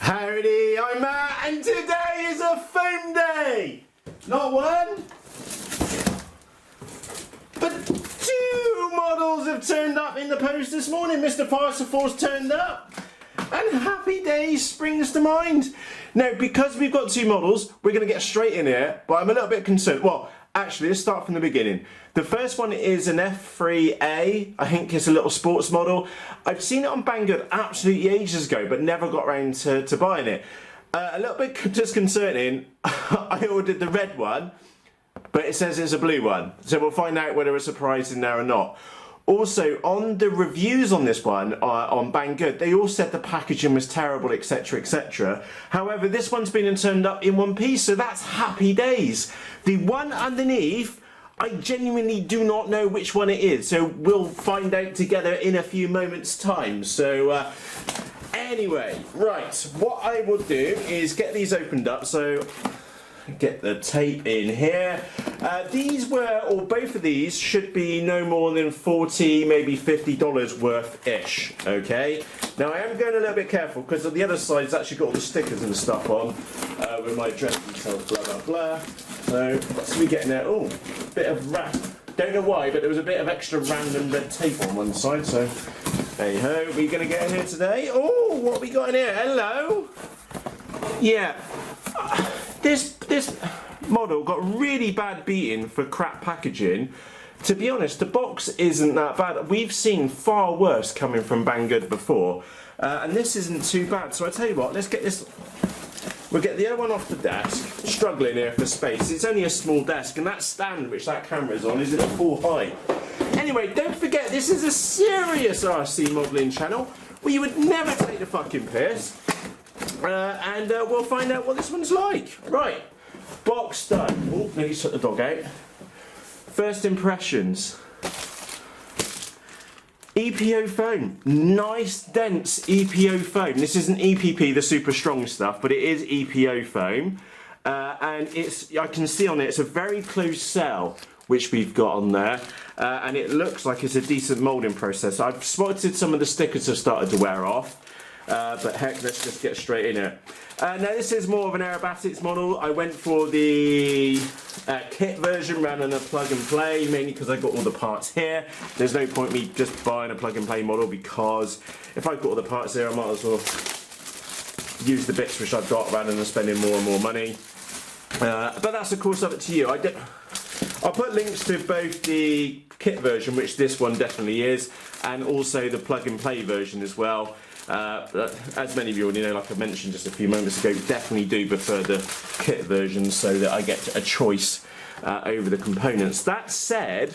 Howdy, I'm Matt, and today is a foam day! Not one, but two models have turned up in the post this morning. Mr. Parsifal's turned up, and happy days springs to mind. Now, because we've got two models, we're going to get straight in here, but I'm a little bit concerned. Well, actually, let's start from the beginning. The first one is an F3A. I think it's a little sports model. I've seen it on Banggood absolutely ages ago, but never got around to buying it. A little bit disconcerting. I ordered the red one, but it says it's a blue one. So we'll find out whether it's a surprise in there or not. Also, on the reviews on this one, on Banggood, they all said the packaging was terrible, etc, etc. However, this one's been turned up in one piece, so that's happy days. The one underneath, I genuinely do not know which one it is, so we'll find out together in a few moments' time. So, anyway, right, what I will do is get these opened up, so get the tape in here. These were, or both of these, should be no more than $40, maybe $50 worth-ish, okay? Now, I am going a little bit careful, because on the other side, it's actually got all the stickers and stuff on, with my address details, blah, blah, blah. So, what's we getting there? Oh, bit of wrap. Don't know why, but there was a bit of extra random red tape on one side, so hey ho, we going to get in here today? Oh, what we got in here? Hello? Yeah, this model got really bad beating for crap packaging. To be honest, the box isn't that bad. We've seen far worse coming from Banggood before, and this isn't too bad. So I tell you what, let's get this. We'll get the other one off the desk. Struggling here for space. It's only a small desk, and that stand which that camera's on is at full height. Anyway, don't forget this is a serious RC modelling channel where you would never take the fucking piss. And we'll find out what this one's like. Right, box done. Oh, let me shut the dog out. First impressions. EPO foam, nice dense EPO foam. This isn't EPP, the super strong stuff, but it is EPO foam, and I can see on it it's a very close cell which we've got on there, and it looks like it's a decent moulding process. I've spotted some of the stickers have started to wear off, but heck, let's just get straight in it. Now this is more of an aerobatics model. I went for the kit version rather than a plug and play, mainly because I got all the parts here. There's no point me just buying a plug and play model, because if I've got all the parts here, I might as well use the bits which I've got rather than spending more and more money. But that's of course up to you. I'll put links to both the kit version, which this one definitely is, and also the plug and play version as well. As many of you already know, like I mentioned just a few moments ago, definitely do prefer the kit version so that I get a choice over the components. That said,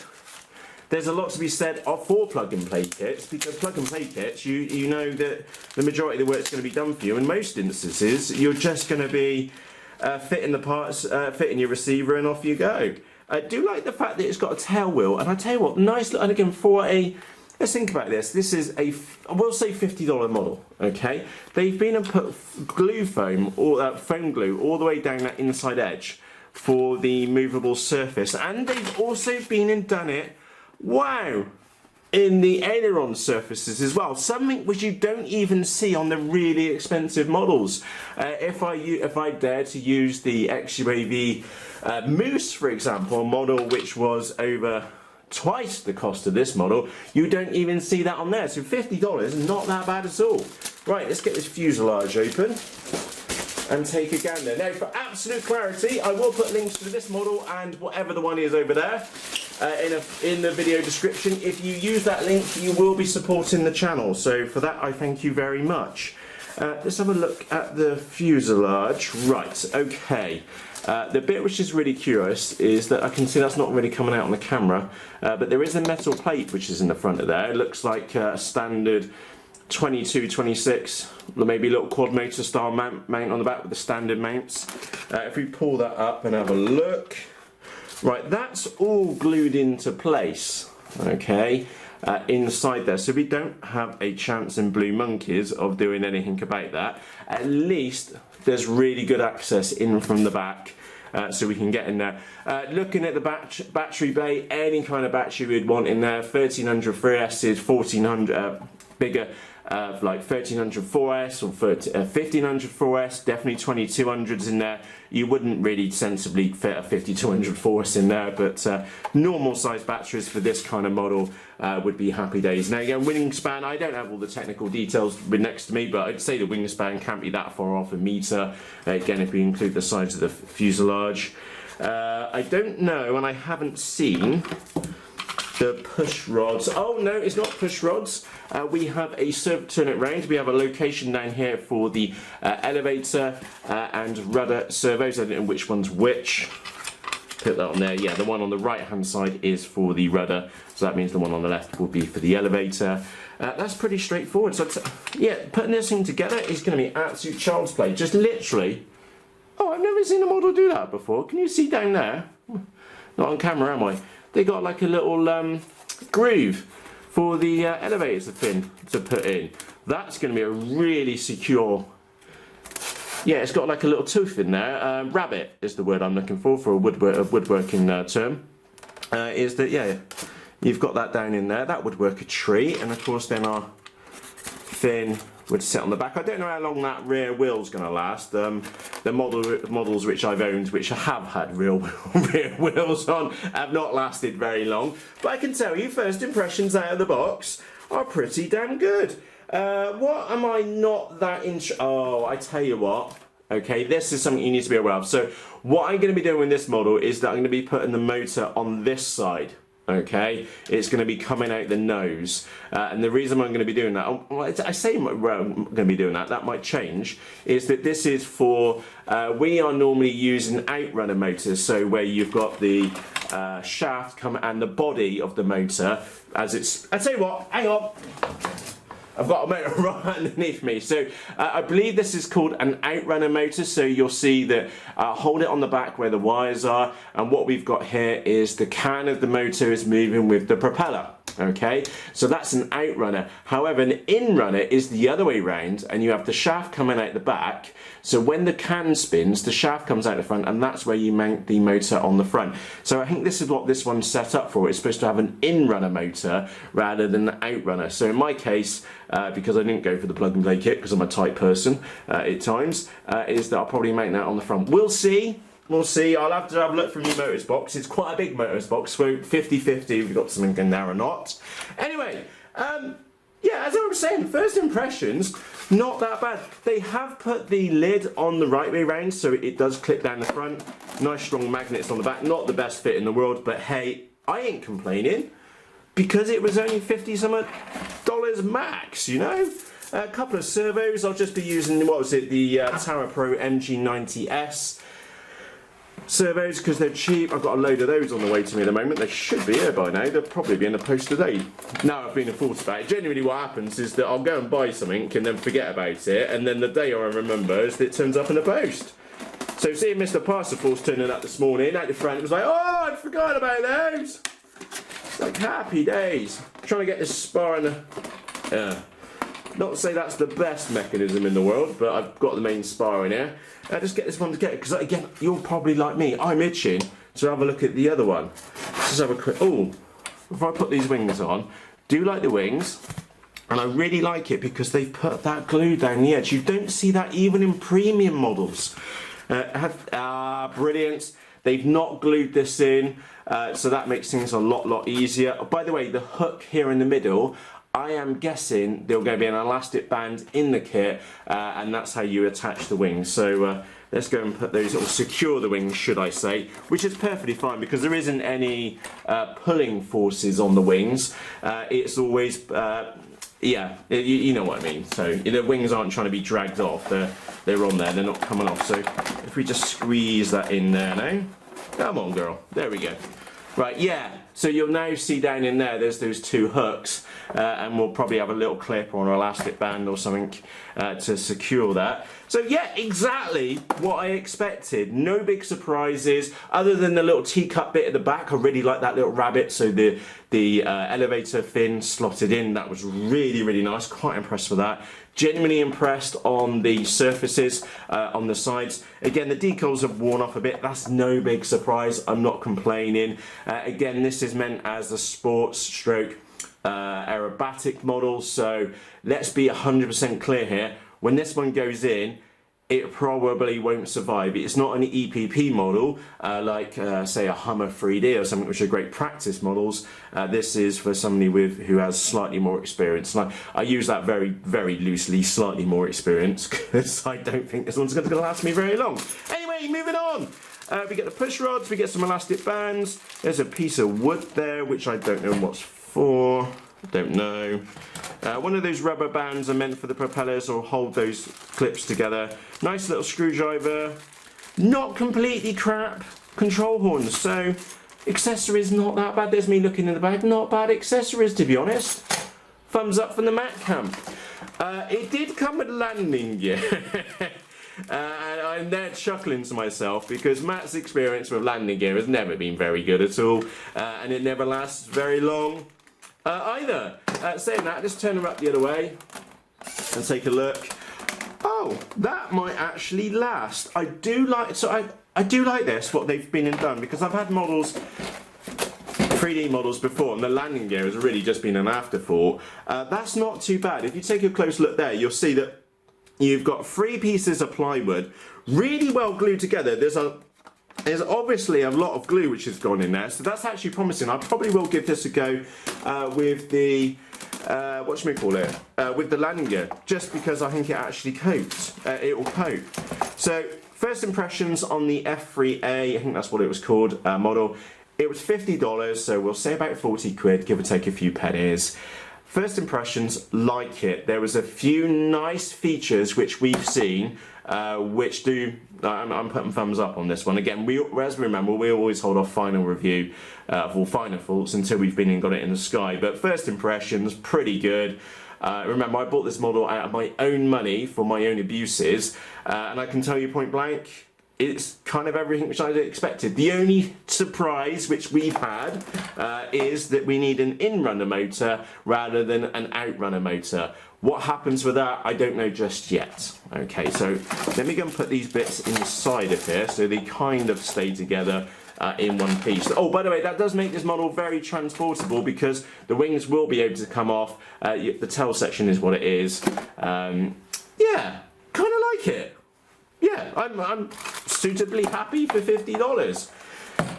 there's a lot to be said for plug and play kits, because plug and play kits, you know that the majority of the work's going to be done for you. In most instances, you're just going to be fitting the parts, fitting your receiver, and off you go. I do like the fact that it's got a tail wheel, and I tell you what, nice, and again for a. Let's think about this. This is a, I will say $50 model, okay? They've been and put glue foam, or foam glue, all the way down that inside edge for the movable surface. And they've also been and done it, wow, in the aileron surfaces as well. Something which you don't even see on the really expensive models. If I dare to use the XUAV Moose, for example, a model which was over twice the cost of this model, you don't even see that on there. So $50, not that bad at all. Right, let's get this fuselage open and take a gander. Now, for absolute clarity, I will put links to this model and whatever the one is over there in the video description. If you use that link, you will be supporting the channel. So for that, I thank you very much. Let's have a look at the fuselage. Right, okay. The bit which is really curious is that I can see that's not really coming out on the camera, but there is a metal plate which is in the front of there. It looks like a standard 22, 26, maybe a little quad motor style mount on the back with the standard mounts. If we pull that up and have a look, right, that's all glued into place, okay, inside there. So we don't have a chance in Blue Monkeys of doing anything about that. At least there's really good access in from the back, so we can get in there. Looking at the battery bay, any kind of battery we'd want in there, 1300 3S's, 1400 bigger like 1300 4S or 1500 4S, definitely 2200s in there. You wouldn't really sensibly fit a 5200 4S in there, but normal size batteries for this kind of model would be happy days. Now again, wingspan, I don't have all the technical details next to me, but I'd say the wingspan can't be that far off a metre, again if we include the size of the fuselage. I don't know, and I haven't seen the push rods. Oh no, it's not push rods. We have a turn it round. We have a location down here for the elevator and rudder servos. I don't know which one's which. Put that on there. Yeah, the one on the right hand side is for the rudder, so that means the one on the left will be for the elevator. That's pretty straightforward. So yeah, putting this thing together is going to be absolute child's play. Just literally. Oh, I've never seen a model do that before. Can you see down there? Not on camera, am I? They got like a little groove for the elevator fin to put in. That's going to be a really secure. Yeah, it's got like a little tooth in there. Rabbit is the word I'm looking for a woodworking term. Is that, yeah, you've got that down in there. That would work a treat. And of course then our fin would sit on the back. I don't know how long that rear wheel's going to last. The models which I've owned, which have had rear wheels on, have not lasted very long. But I can tell you, first impressions out of the box are pretty damn good. What am I not that Oh, I tell you what. Okay, this is something you need to be aware of. So what I'm going to be doing with this model is that I'm going to be putting the motor on this side. Okay, it's going to be coming out the nose, and the reason I'm going to be doing that, I say I'm going to be doing that, that might change, is that this is for, we are normally using outrunner motors, so where you've got the shaft come and the body of the motor, as it's, I tell you what, hang on. I've got a motor right underneath me. So I believe this is called an outrunner motor. So you'll see that hold it on the back where the wires are. And what we've got here is the can of the motor is moving with the propeller. Okay, so that's an outrunner. However, an inrunner is the other way round, and you have the shaft coming out the back. So when the can spins, the shaft comes out the front, and that's where you mount the motor on the front. So I think this is what this one's set up for. It's supposed to have an inrunner motor rather than an outrunner. So in my case, because I didn't go for the plug and play kit because I'm a tight person at times, is that I'll probably mount that on the front. We'll see. We'll see. I'll have to have a look from your motors box. It's quite a big motors box, so 50-50 if we've got something in there or not. Anyway, yeah, as I was saying, first impressions, not that bad. They have put the lid on the right way round, so it does clip down the front. Nice strong magnets on the back. Not the best fit in the world, but hey, I ain't complaining because it was only $50-some max, you know? A couple of servos. I'll just be using, what was it, the Tower Pro MG90S. Servos because they're cheap. I've got a load of those on the way to me at the moment. They should be here by now. They'll probably be in the post today. Now I've been a fool about it. Genuinely what happens is that I'll go and buy something and then forget about it, and then the day I remember is that it turns up in the post. So seeing Mr. Parcel Force turning up this morning out the front, it was like, oh, I'd forgotten about those. It's like happy days. Trying to get this spar in the... not to say that's the best mechanism in the world, but I've got the main spar in here. Just get this one together, because again, you're probably like me. I'm itching to have a look at the other one. Let's just have a quick... Oh, if I put these wings on, do like the wings, and I really like it because they've put that glue down the edge. You don't see that even in premium models. Brilliant. They've not glued this in, so that makes things a lot easier. By the way, the hook here in the middle, I am guessing there's going to be an elastic band in the kit, and that's how you attach the wings. So let's go and put those, or secure the wings, should I say, which is perfectly fine because there isn't any pulling forces on the wings. It's always, yeah, you know what I mean. So the wings aren't trying to be dragged off. They're on there. They're not coming off. So if we just squeeze that in there now. Come on, girl. There we go. Right, yeah. So you'll now see down in there, there's those two hooks, and we'll probably have a little clip or an elastic band or something to secure that. So yeah, exactly what I expected. No big surprises, other than the little teacup bit at the back. I really like that little rabbit, so the elevator fin slotted in. That was really nice, quite impressed with that. Genuinely impressed on the surfaces on the sides. Again, the decals have worn off a bit. That's no big surprise. I'm not complaining. Again, this is meant as a sports stroke aerobatic model, so let's be 100% clear here. When this one goes in, it probably won't survive. It's not an EPP model like say a Hummer 3D or something, which are great practice models. This is for somebody who has slightly more experience. And I use that very, very loosely, slightly more experience, because I don't think this one's going to last me very long. Anyway, moving on. We get the push rods, we get some elastic bands. There's a piece of wood there, which I don't know what's for. Don't know. One of those rubber bands are meant for the propellers or hold those clips together. Nice little screwdriver. Not completely crap control horns, so accessories not that bad. There's me looking in the bag. Not bad accessories, to be honest. Thumbs up from the Mac Cam. It did come with landing gear. And I'm there chuckling to myself because Matt's experience with landing gear has never been very good at all, and it never lasts very long either. Saying that, just turn her up the other way and take a look. Oh, that might actually last. I do like this, what they've been and done, because I've had models, 3D models before, and the landing gear has really just been an afterthought. That's not too bad. If you take a close look there, you'll see that you've got 3 pieces of plywood, really well glued together. There's obviously a lot of glue which has gone in there, so that's actually promising. I probably will give this a go with the with the landing gear, just because I think it actually coats. It will coat. So first impressions on the F3A, I think that's what it was called, model. It was $50, so we'll say about 40 quid, give or take a few pennies. First impressions, like it. There was a few nice features which we've seen, which do. I'm putting thumbs up on this one. Again, as we remember, we always hold our final review of all final faults until we've been and got it in the sky. But first impressions, pretty good. Remember, I bought this model out of my own money for my own abuses, and I can tell you point blank, it's kind of everything which I expected. The only surprise which we've had is that we need an in-runner motor rather than an out-runner motor. What happens with that, I don't know just yet. Okay, so let me go and put these bits inside of here so they kind of stay together in one piece. Oh, by the way, that does make this model very transportable because the wings will be able to come off. The tail section is what it is. Yeah, kind of like it. Yeah, I'm suitably happy for $50.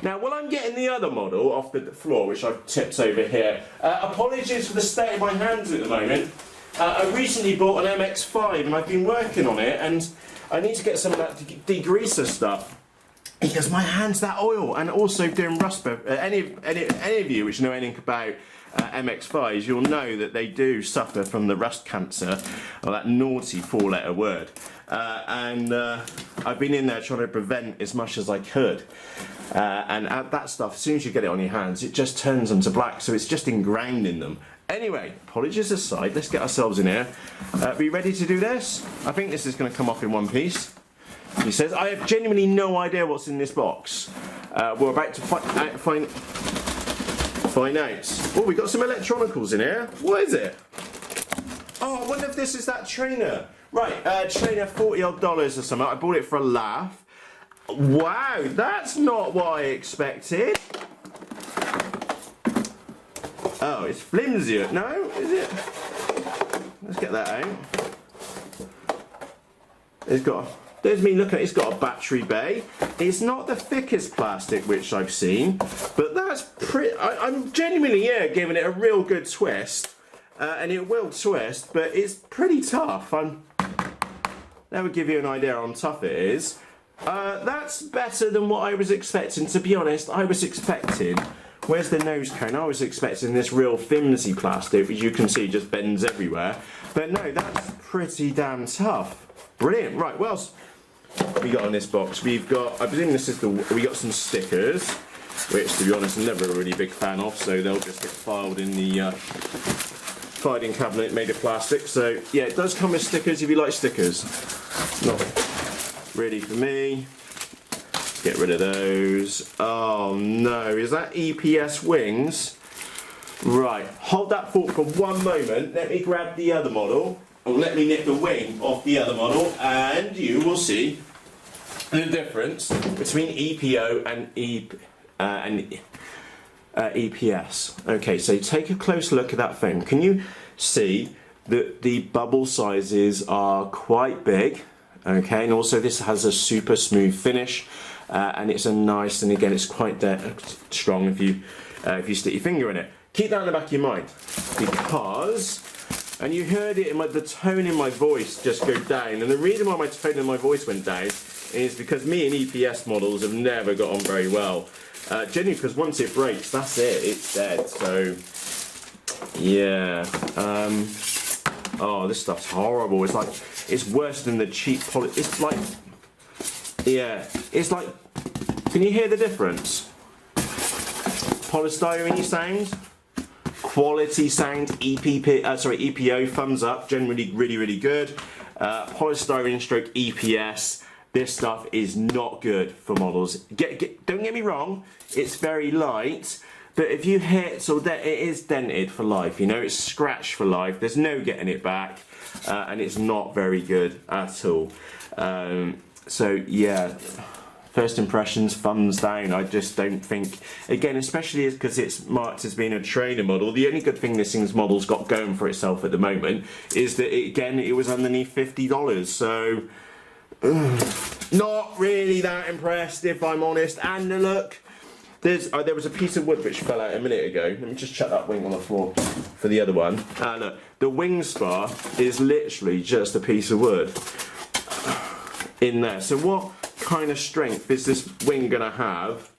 Now, while I'm getting the other model off the floor, which I've tipped over here, apologies for the state of my hands at the moment. I recently bought an MX-5 and I've been working on it, and I need to get some of that degreaser stuff because my hand's that oil. And also doing rust, any of you which know anything about MX-5s, you'll know that they do suffer from the rust cancer, or that naughty 4-letter word. I've been in there trying to prevent as much as I could. And that stuff, as soon as you get it on your hands, it just turns them to black, so it's just ingrained in them. Anyway, apologies aside, let's get ourselves in here. Are we ready to do this? I think this is going to come off in one piece. He says, I have genuinely no idea what's in this box. We're about to find out. Oh, we got some electronicals in here. What is it? Oh, I wonder if this is that trainer. Right, trainer, $40 odd or something. I bought it for a laugh. Wow, that's not what I expected. Oh, it's flimsier. No, is it? Let's get that out. There's me looking at it. It's got a battery bay. It's not the thickest plastic which I've seen, but that's pretty. I'm genuinely, giving it a real good twist. And it will twist, but it's pretty tough. That would give you an idea on how tough it is. That's better than what I was expecting. To be honest, I was expecting. Where's the nose cone? I was expecting this real flimsy plastic, which you can see just bends everywhere. But no, that's pretty damn tough. Brilliant. Right, what else we got in this box? We've got, I presume this is we got some stickers, which to be honest I'm never a really big fan of, so they'll just get filed in the filing cabinet made of plastic. So yeah, it does come with stickers if you like stickers. Not really for me. Get rid of those. Oh no, is that Eps Wings? Right, hold that thought for one moment. Let me grab the other model, or let me nip the wing off the other model, and you will see the difference between EPO and EPS. Okay, so take a close look at that foam. Can you see that the bubble sizes are quite big? Okay, and also this has a super smooth finish, and it's a nice, and again it's quite strong if you stick your finger in it. Keep that in the back of your mind, because, and you heard it in the tone in my voice just go down, and the reason why my tone in my voice went down is because me and EPS models have never got on very well. Genuinely, because once it breaks, that's it, it's dead. So, yeah. Oh, this stuff's horrible. It's like, it's worse than the cheap poly. It's like, yeah, it's like, can you hear the difference? Polystyrene sound, quality sound, EPO, thumbs up, generally really good. Polystyrene stroke EPS. This stuff is not good for models. Don't get me wrong, it's very light, but if you hit, so that it is dented for life, you know, it's scratched for life, there's no getting it back, and it's not very good at all. So yeah, first impressions, thumbs down. I just don't think, again, especially because it's marked as being a trainer model, the only good thing this thing's model's got going for itself at the moment is that, it was underneath $50, so not really that impressed, if I'm honest. And look, there was a piece of wood which fell out a minute ago. Let me just chuck that wing on the floor for the other one. Look, the wing spar is literally just a piece of wood in there. So what kind of strength is this wing gonna have?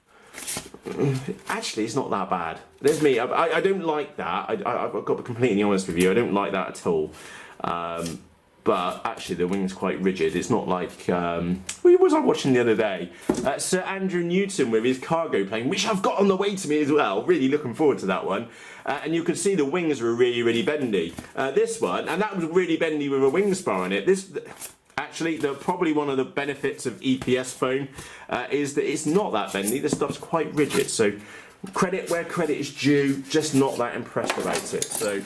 Actually, it's not that bad. There's me. I don't like that. I've got to be completely honest with you. I don't like that at all. But actually the wing's quite rigid. It's not like, what was I watching the other day? Sir Andrew Newton with his cargo plane, which I've got on the way to me as well. Really looking forward to that one. And you can see the wings were really bendy. This one, and that was really bendy with a wing spar on it. Actually, probably one of the benefits of EPS foam is that it's not that bendy. This stuff's quite rigid. So credit where credit is due, just not that impressed about it. So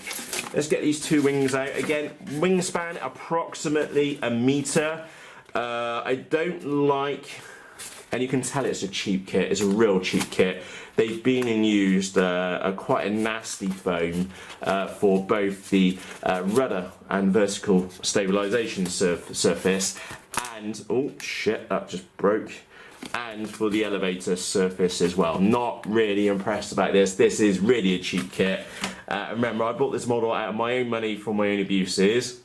let's get these two wings out. Again, wingspan approximately a metre. I don't like, and you can tell it's a cheap kit, it's a real cheap kit. They've been and used quite a nasty foam for both the rudder and vertical stabilisation surface, and, oh shit, that just broke. And for the elevator surface as well. Not really impressed about this. This is really a cheap kit. Remember, I bought this model out of my own money for my own abuses,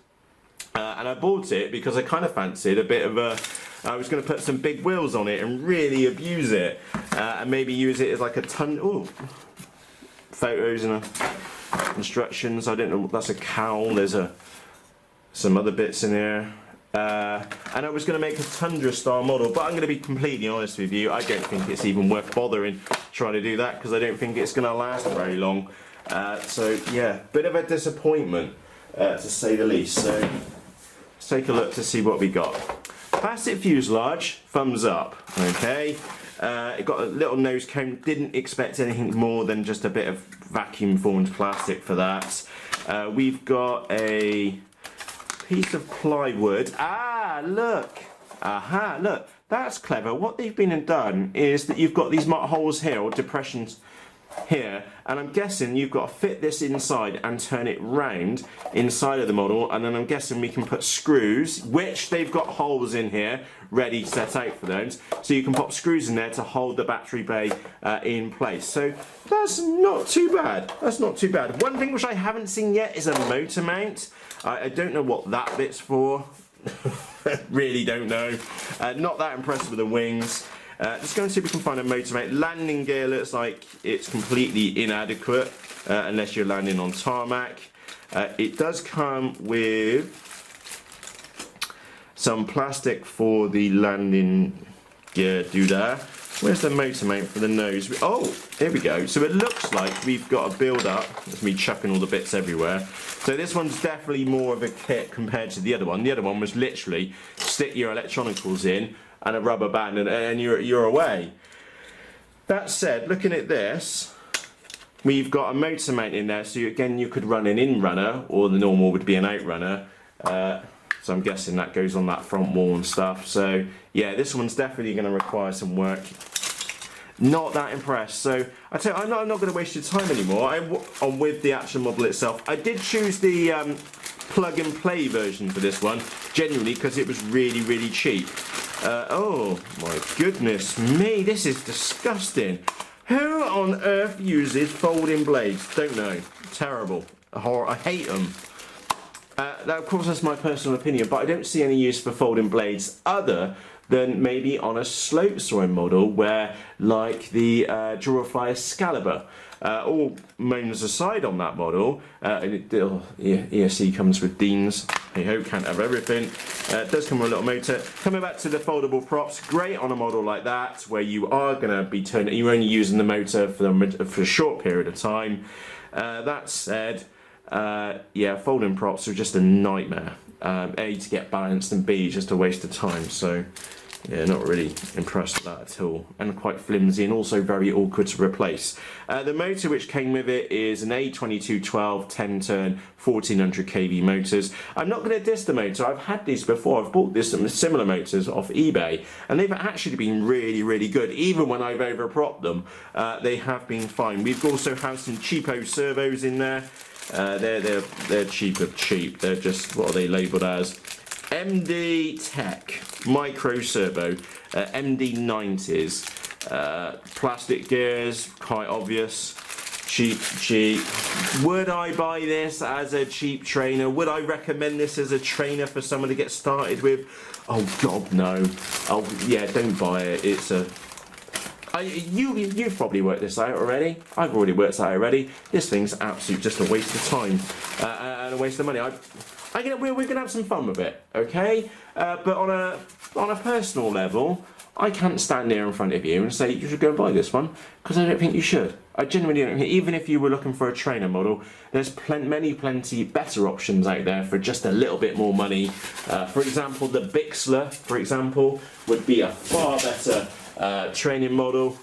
and I bought it because I kind of fancied a bit of a, I was going to put some big wheels on it and really abuse it, and maybe use it as like a photos and instructions. I don't know, that's a cowl, there's some other bits in here. And I was going to make a Tundra style model, but I'm going to be completely honest with you, I don't think it's even worth bothering trying to do that, because I don't think it's going to last very long. So yeah, bit of a disappointment to say the least. So let's take a look to see what we got. Plastic fuselage, thumbs up, okay. It got a little nose cone, didn't expect anything more than just a bit of vacuum formed plastic for that. We've got a piece of plywood. Look. Look. That's clever. What they've been and done is that you've got these holes here, or depressions here, and I'm guessing you've got to fit this inside and turn it round inside of the model, and then I'm guessing we can put screws, which they've got holes in here ready set out for those, so you can pop screws in there to hold the battery bay in place. So that's not too bad. That's not too bad. One thing which I haven't seen yet is a motor mount. I don't know what that bit's for. Really don't know. Not that impressed with the wings. Let's go and see if we can find a motor mount. Landing gear looks like it's completely inadequate unless you're landing on tarmac. It does come with some plastic for the landing gear doodah. Where's the motor mount for the nose? Oh, here we go. So it looks like we've got a build up. That's me chucking all the bits everywhere. So this one's definitely more of a kit compared to the other one. The other one was literally stick your electronicals in and a rubber band and you're away. That said, looking at this, we've got a motor mount in there. So again, you could run an in runner, or the normal would be an out runner. So I'm guessing that goes on that front wall and stuff. So yeah, this one's definitely going to require some work. Not that impressed. So I tell you, I'm not going to waste your time anymore. I'm with the actual model itself. I did choose the plug and play version for this one, genuinely, because it was really, really cheap. Oh my goodness me, this is disgusting. Who on earth uses folding blades? Don't know. Terrible. I hate them. That, of course, that's my personal opinion, but I don't see any use for folding blades other than maybe on a slope sawing model where, like the Durafly Excalibur, all moans aside on that model, ESC comes with Deans, hey ho, can't have everything. It does come with a little motor. Coming back to the foldable props, great on a model like that where you are going to be you're only using the motor for a short period of time. That said, yeah, folding props are just a nightmare. A, to get balanced, and B, just a waste of time. So yeah, not really impressed with that at all, and quite flimsy and also very awkward to replace. The motor which came with it is an A2212 10-turn 1400 kV motors. I'm not going to diss the motor. I've had these before. I've bought some similar motors off eBay, and they've actually been really, really good. Even when I've overpropped them, they have been fine. We've also had some cheapo servos in there. They're cheap of cheap. They're just, what are they labelled as? MD Tech Micro Servo, MD90s, plastic gears, quite obvious, cheap. Would I buy this as a cheap trainer? Would I recommend this as a trainer for someone to get started with? Oh God, no. Oh yeah, don't buy it. It's a... You've probably worked this out already. I've already worked it out already. This thing's absolute just a waste of time and a waste of money. We're going to have some fun with it, okay? But on a personal level, I can't stand here in front of you and say you should go and buy this one, because I don't think you should. I genuinely don't think, even if you were looking for a trainer model, there's plenty better options out there for just a little bit more money. For example, the Bixler, for example, would be a far better training model.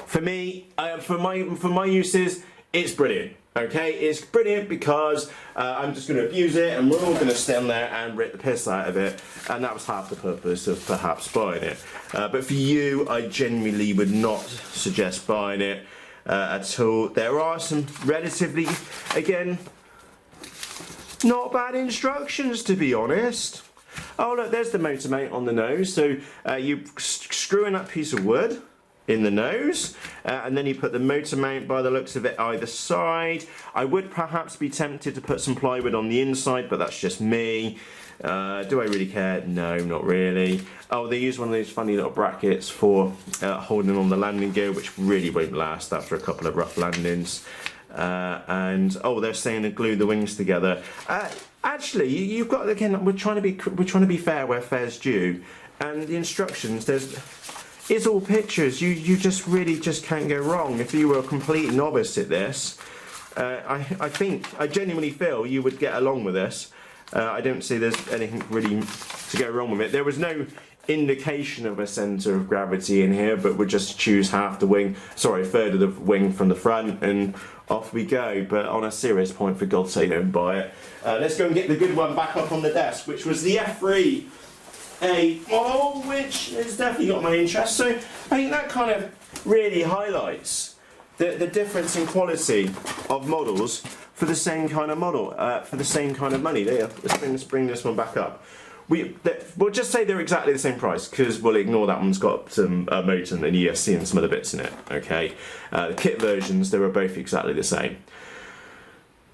For me, for my uses, it's brilliant. Okay, it's brilliant because I'm just going to abuse it, and we're all going to stand there and rip the piss out of it, and that was half the purpose of perhaps buying it. But for you, I genuinely would not suggest buying it at all. There are some relatively, again, not bad instructions, to be honest. Oh look, there's the motor mount on the nose. So you screw in that piece of wood in the nose, and then you put the motor mount, by the looks of it, either side. I would perhaps be tempted to put some plywood on the inside, but that's just me. Do I really care? No, not really. Oh, they use one of those funny little brackets for holding on the landing gear, which really won't last after a couple of rough landings. And oh, they're saying to glue the wings together. Actually, you've got, again, we're trying to be fair where fair's due, and the instructions, it's all pictures. You just really can't go wrong. If you were a complete novice at this, I genuinely feel you would get along with this. I don't see there's anything really to go wrong with it. There was no indication of a centre of gravity in here, but we'll just choose half the wing, sorry, a third of the wing from the front, and off we go. But on a serious point, for God's sake, don't buy it. Let's go and get the good one back up on the desk, which was the F3 a model, which has definitely got my interest. So I think that kind of really highlights the difference in quality of models for the same kind of model, for the same kind of money. There, let's bring this one back up. We'll just say they're exactly the same price, because we'll ignore that one's got some motor and an ESC and some other bits in it. Okay, the kit versions, they were both exactly the same.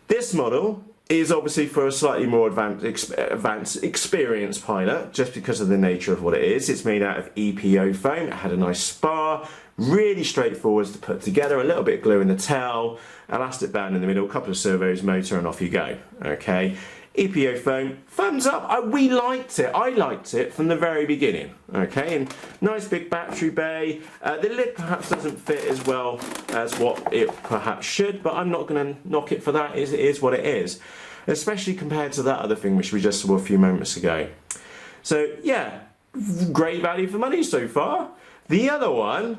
This model is obviously for a slightly more advanced experienced pilot, just because of the nature of what it is. It's made out of EPO foam. It had a nice spar, really straightforward to put together, a little bit of glue in the tail, elastic band in the middle, a couple of servos, motor, and off you go. Okay, EPO foam, thumbs up. We liked it. I liked it from the very beginning. Okay, and nice big battery bay. The lid perhaps doesn't fit as well as what it perhaps should, but I'm not going to knock it for that. It is what it is, especially compared to that other thing which we just saw a few moments ago. So yeah, great value for money so far. The other one,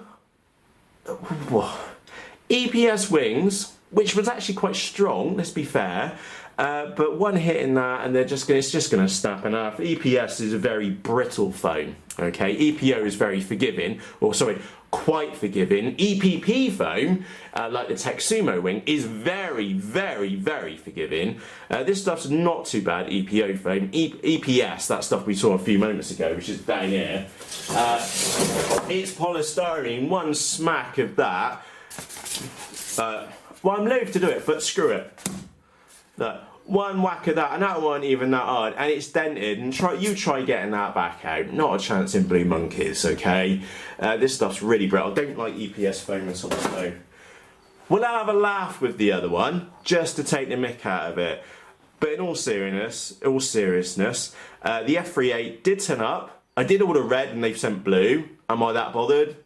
Eps Wings, which was actually quite strong, let's be fair. But one hit in that and it's just going to snap in half. EPS is a very brittle foam, okay? EPO is very forgiving, or sorry, quite forgiving. EPP foam, like the Texumo wing, is very, very, very forgiving. This stuff's not too bad, EPO foam. EPS, that stuff we saw a few moments ago, which is down here, it's polystyrene. One smack of that, well, I'm loath to do it, but screw it. Look, one whack of that, and that wasn't even that hard, and it's dented, and you try getting that back out. Not a chance in blue monkeys, okay? This stuff's really brittle. I don't like EPS foam at all, so we'll have a laugh with the other one, just to take the mick out of it. But in all seriousness, the F38 did turn up. I did order red, and they've sent blue. Am I that bothered?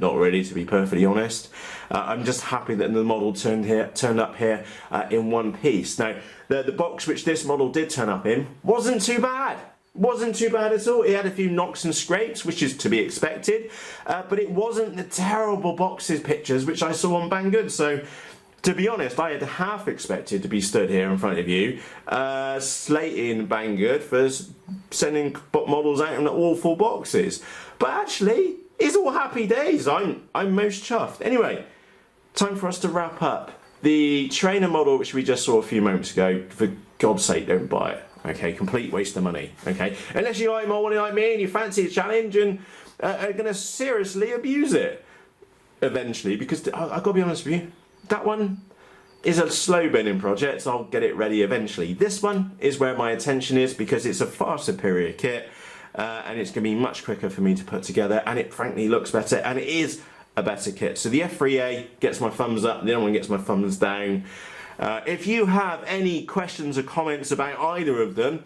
Not really, to be perfectly honest. I'm just happy that the model turned up here in one piece. Now, the box which this model did turn up in wasn't too bad. Wasn't too bad at all. It had a few knocks and scrapes, which is to be expected, but it wasn't the terrible boxes pictures which I saw on Banggood. So, to be honest, I had half expected to be stood here in front of you, slating Banggood for sending models out in awful boxes. But actually, it's all happy days. I'm most chuffed. Anyway, time for us to wrap up. The trainer model, which we just saw a few moments ago, for God's sake, don't buy it. Okay, complete waste of money. Okay, unless you like more like me and you fancy a challenge and are going to seriously abuse it eventually. Because I've got to be honest with you, that one is a slow burning project. I'll get it ready eventually. This one is where my attention is because it's a far superior kit. And it's going to be much quicker for me to put together, and it frankly looks better, and it is a better kit. So the F3A gets my thumbs up, the other one gets my thumbs down. If you have any questions or comments about either of them,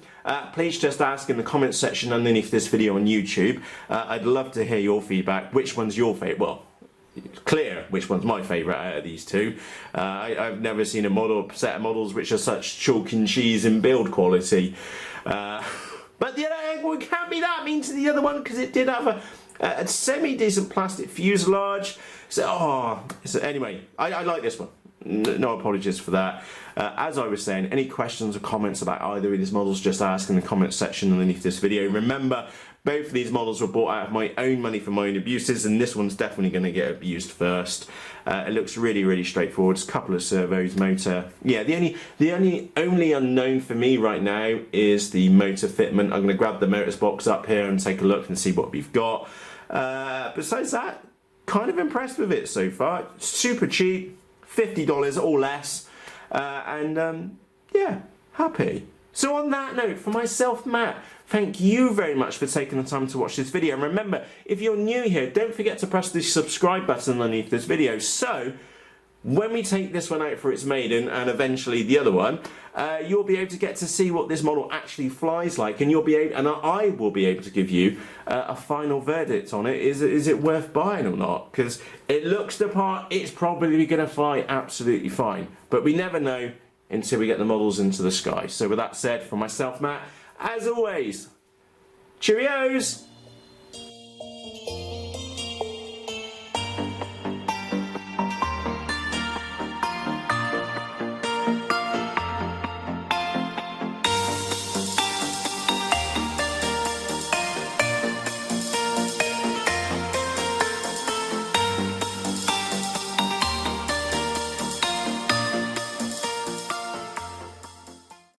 please just ask in the comments section underneath this video on YouTube. I'd love to hear your feedback. Which one's your favourite? Well, it's clear which one's my favourite out of these two. I've never seen a set of models which are such chalk and cheese in build quality. But the other, it can't be that mean to the other one because it did have a semi-decent plastic fuselage. So, anyway, I like this one. No apologies for that. As I was saying, any questions or comments about either of these models, just ask in the comments section underneath this video. Remember, both of these models were bought out of my own money for my own abuses, and this one's definitely going to get abused first. It looks really, really straightforward. It's a couple of servos, motor. Yeah, the only unknown for me right now is the motor fitment. I'm going to grab the motors box up here and take a look and see what we've got. Besides that, kind of impressed with it so far. Super cheap, $50 or less, and yeah, happy. So on that note, for myself, Matt, thank you very much for taking the time to watch this video. And remember, if you're new here, don't forget to press the subscribe button underneath this video. So when we take this one out for its maiden and eventually the other one, you'll be able to get to see what this model actually flies like, and I will be able to give you a final verdict on it. Is it worth buying or not? Because it looks the part, it's probably going to fly absolutely fine. But we never know until we get the models into the sky. So with that said, from myself, Matt, as always, cheerios!